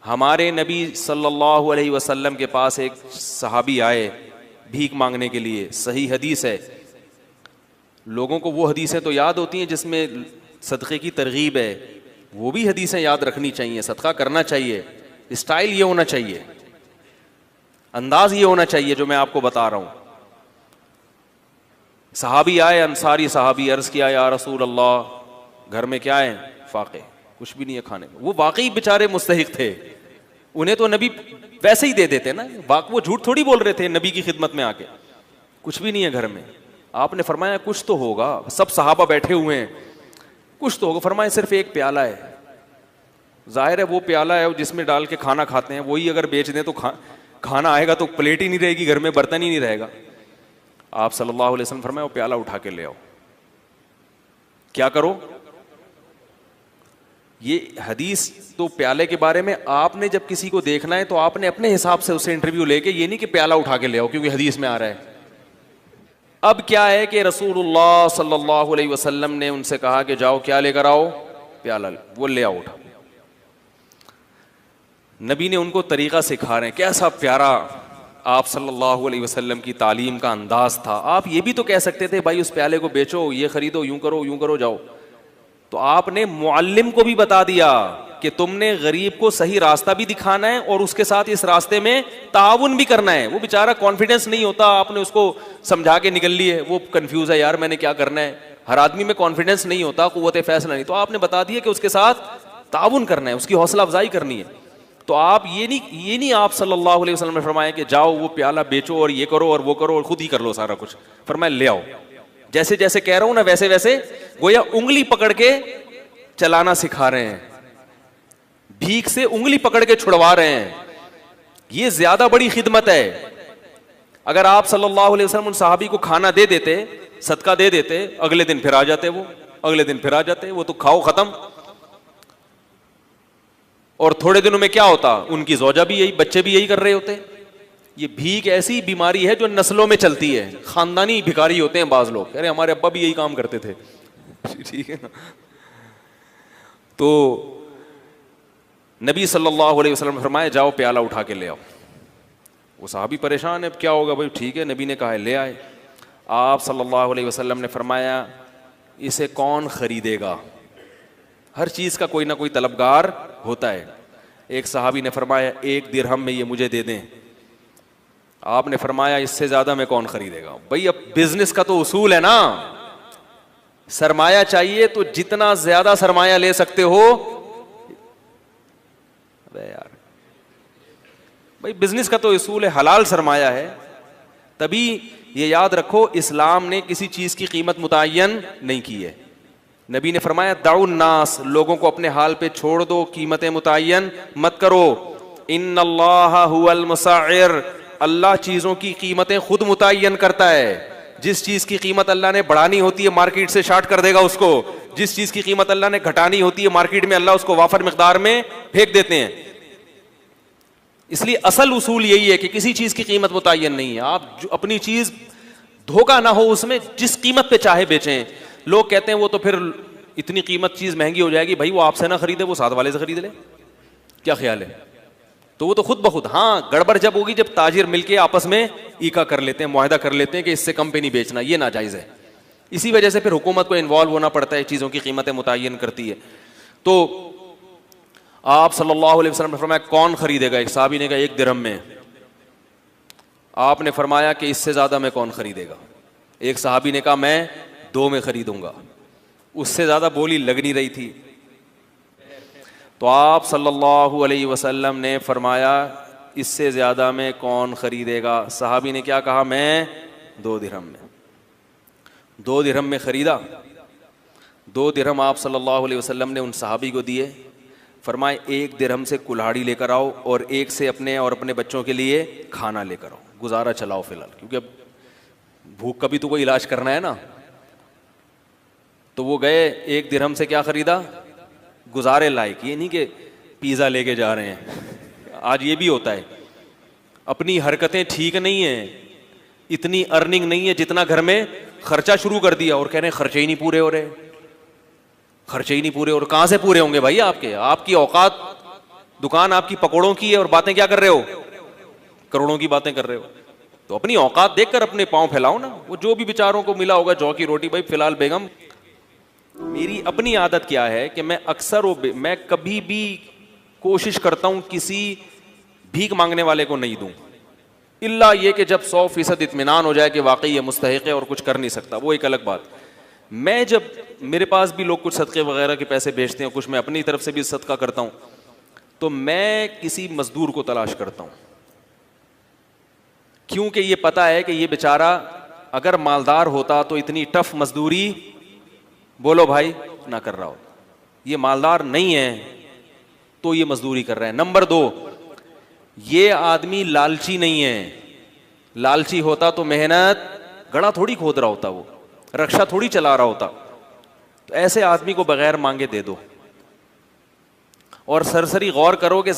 हमारे नबी सल्लल्लाहु अलैहि वसल्लम के पास एक सहाबी आए भीख मांगने के लिए, सही हदीस है। लोगों को वो हदीसें तो याद होती हैं जिसमें सदक़े की तरगीब है, वो भी हदीसें याद रखनी चाहिए। सदका करना चाहिए, स्टाइल ये होना चाहिए, अंदाज ये होना चाहिए जो मैं आपको बता रहा हूँ। सहाबी आए, अंसारी सहाबी, अर्ज़ किया या रसूल अल्लाह, घर में क्या है? फाक़े, कुछ भी नहीं है खाने में। वो वाकई बेचारे मुस्तहिक थे, उन्हें तो नबी वैसे ही दे देते ना, वो झूठ थोड़ी बोल रहे थे नबी की खिदमत में आके। कुछ भी नहीं है घर में। आपने फरमाया कुछ तो होगा, सब सहाबा बैठे हुए हैं, कुछ तो होगा। फरमाया सिर्फ एक प्याला है। जाहिर है वो प्याला है जिसमें डाल के खाना खाते हैं, वही अगर बेच दें तो खाना आएगा तो प्लेट ही नहीं रहेगी घर में, बर्तन ही नहीं रहेगा। आप सल्लल्लाहु अलैहि वसल्लम फरमाया वो प्याला उठा के ले आओ। क्या करो? ये हदीस तो प्याले के बारे में, आपने जब किसी को देखना है तो आपने अपने हिसाब से उससे इंटरव्यू लेके, ये नहीं कि प्याला उठा के ले आओ क्योंकि हदीस में आ रहा है। अब क्या है कि रसूलुल्लाह सल्लल्लाहु अलैहि वसल्लम ने उनसे कहा कि जाओ क्या लेकर आओ? प्याला। वो ले आओ उठा। नबी ने उनको तरीका सिखा रहे हैं, कैसा प्यारा आप सल्लल्लाहु अलैहि वसल्लम की तालीम का अंदाज था। आप ये भी तो कह सकते थे भाई उस प्याले को बेचो, ये खरीदो, यूं करो जाओ। तो आपने मुअल्लिम को भी बता दिया कि तुमने गरीब को सही रास्ता भी दिखाना है और उसके साथ इस रास्ते में ताउन भी करना है। वो बेचारा कॉन्फिडेंस नहीं होता, आपने उसको समझा के निकल लिए, वो कंफ्यूज है, यार मैंने क्या करना है। हर आदमी में कॉन्फिडेंस नहीं होता, कुव्वत फैसला नहीं। तो आपने बता दिया कि उसके साथ ताउन करना है, उसकी हौसला अफजाई करनी है। तो आप ये नहीं आप सल्लल्लाहु अलैहि वसल्लम ने फरमाया कि जाओ वो प्याला बेचो और ये करो और वो करो और खुद ही कर लो सारा कुछ। फरमाया ले आओ। जैसे जैसे कह रहा हूं ना वैसे वैसे गोया उंगली पकड़ के चलाना सिखा रहे हैं, भीख से उंगली पकड़ के छुड़वा रहे हैं। ये ज्यादा बड़ी खिदमत है। अगर आप सल्लल्लाहु अलैहि वसल्लम उन सहाबी को खाना दे देते, सदका दे देते, अगले दिन फिर आ जाते, वो अगले दिन फिर आ जाते, वो तो खाओ खत्म। और थोड़े दिनों में क्या होता, उनकी ज़ौजा भी यही, बच्चे भी यही कर रहे होते। ये भीख ऐसी बीमारी है जो नस्लों में चलती है। खानदानी भिखारी होते हैं बाज लोग, अरे हमारे अब्बा भी यही काम करते थे। ठीक है ना। तो नबी सल्लल्लाहु अलैहि वसल्लम ने फरमाया जाओ प्याला उठा के ले आओ। वो साहबी परेशान है, क्या होगा भाई? ठीक है, नबी ने कहा है ले आए। आप सल्लल्लाहु अलैहि वसल्लम ने फरमाया इसे कौन खरीदेगा? हर चीज़ का कोई ना कोई तलबगार होता है। एक सहाबी ने फरमाया 1 दिरहम में ये मुझे दे दें। आपने फरमाया इससे ज़्यादा में कौन खरीदेगा? भाई अब बिजनेस का तो उसूल है ना, सरमाया चाहिए तो जितना ज़्यादा सरमाया ले सकते हो। अबे यार भाई बिजनेस का तो उसूल है, हलाल सरमाया है। तभी ये याद रखो इस्लाम ने किसी चीज़ की कीमत मुतय्यन नहीं की है। नबी ने फरमाया दाउन नास, लोगों को अपने हाल पे छोड़ दो, कीमतें मुतय्यन मत करो। इन्नल्लाह हुवल मुसअ्इर, अल्लाह चीज़ों की कीमतें खुद मुतय्यन करता है। जिस चीज़ की कीमत अल्लाह ने बढ़ानी होती है मार्केट से शार्ट कर देगा उसको, जिस चीज़ की कीमत अल्लाह ने घटानी होती है मार्केट में अल्लाह उसको वाफर मिकदार में फेंक देते हैं। इसलिए असल उसूल यही है कि किसी चीज़ की कीमत मुतय्यन नहीं है। आप जो अपनी चीज़ धोखा ना हो उसमें, जिस कीमत पे चाहे बेचें। लोग कहते हैं वो तो फिर इतनी कीमत चीज़ महंगी हो जाएगी, भाई वो आपसे ना खरीदे, वो साथ वाले से खरीद ले। क्या ख्याल है? तो वो तो खुद ब खुद, हाँ गड़बड़ जब होगी जब ताजिर मिलके आपस में ईका कर लेते हैं, मुआहदा कर लेते हैं कि इससे कम पे नहीं बेचना, ये नाजायज़ है। इसी वजह से फिर हुकूमत को इन्वॉल्व होना पड़ता है, चीज़ों की कीमतें मुतय्यन करती है। तो आप सल्लल्लाहु अलैहि वसल्लम ने फरमाया कौन खरीदेगा? एक साहबी ने कहा 1 दिरहम में। आपने फरमाया कि इससे ज़्यादा में कौन खरीदेगा? एक साहबी ने कहा मैं 2 में खरीदूंगा। उससे ज़्यादा बोली लग नहीं रही थी। तो आप सल्लल्लाहु अलैहि वसल्लम ने फरमाया इससे ज़्यादा में कौन ख़रीदेगा? सहाबी ने क्या कहा? मैं 2 दिरहम में। 2 दिरहम में ख़रीदा। 2 दिरहम आप सल्लल्लाहु अलैहि वसल्लम ने उन सहाबी को दिए। फरमाए 1 दिरहम से कुल्हाड़ी लेकर आओ और 1 से अपने और अपने बच्चों के लिए खाना लेकर आओ, गुजारा चलाओ फ़िलहाल, क्योंकि अब भूख का भी तो कोई इलाज करना है ना। तो वो गए, 1 दिरहम से क्या ख़रीदा? गुजारे लायक। ये नहीं कि पिज़्ज़ा लेके जा रहे हैं। आज ये भी होता है, अपनी हरकतें ठीक नहीं हैं, इतनी अर्निंग नहीं है जितना घर में खर्चा शुरू कर दिया और कह रहे हैं खर्चे ही नहीं पूरे हो रहे, खर्चे ही नहीं पूरे। और कहाँ से पूरे होंगे भाई आपके? आपकी औकात दुकान आपकी पकौड़ों की है और बातें क्या कर रहे हो, करोड़ों की बातें कर रहे हो। तो अपनी औकात देखकर अपने पांव फैलाओ ना। वो जो भी बेचारों को मिला होगा जौ की रोटी, भाई फिलहाल बेगम, मेरी अपनी आदत क्या है कि मैं अक्सर मैं कभी भी कोशिश करता हूं किसी भीख मांगने वाले को नहीं दूं, इल्ला ये कि जब 100% इत्मीनान हो जाए कि वाकई ये मुस्तहिक है और कुछ कर नहीं सकता, वो एक अलग बात। मैं जब मेरे पास भी लोग कुछ सदके वगैरह के पैसे भेजते हैं, कुछ मैं अपनी तरफ से भी सदका करता हूं, तो मैं किसी मजदूर को तलाश करता हूं, क्योंकि ये पता है कि ये बेचारा अगर मालदार होता तो इतनी टफ मजदूरी, बोलो भाई, ना कर रहा हो। ये मालदार नहीं है तो ये मजदूरी कर रहा है। नंबर 2, ये आदमी लालची नहीं है। लालची होता तो मेहनत, गड़ा थोड़ी खोद रहा होता, वो रक्षा थोड़ी चला रहा होता। तो ऐसे आदमी को बगैर मांगे दे दो। और सरसरी गौर करो कि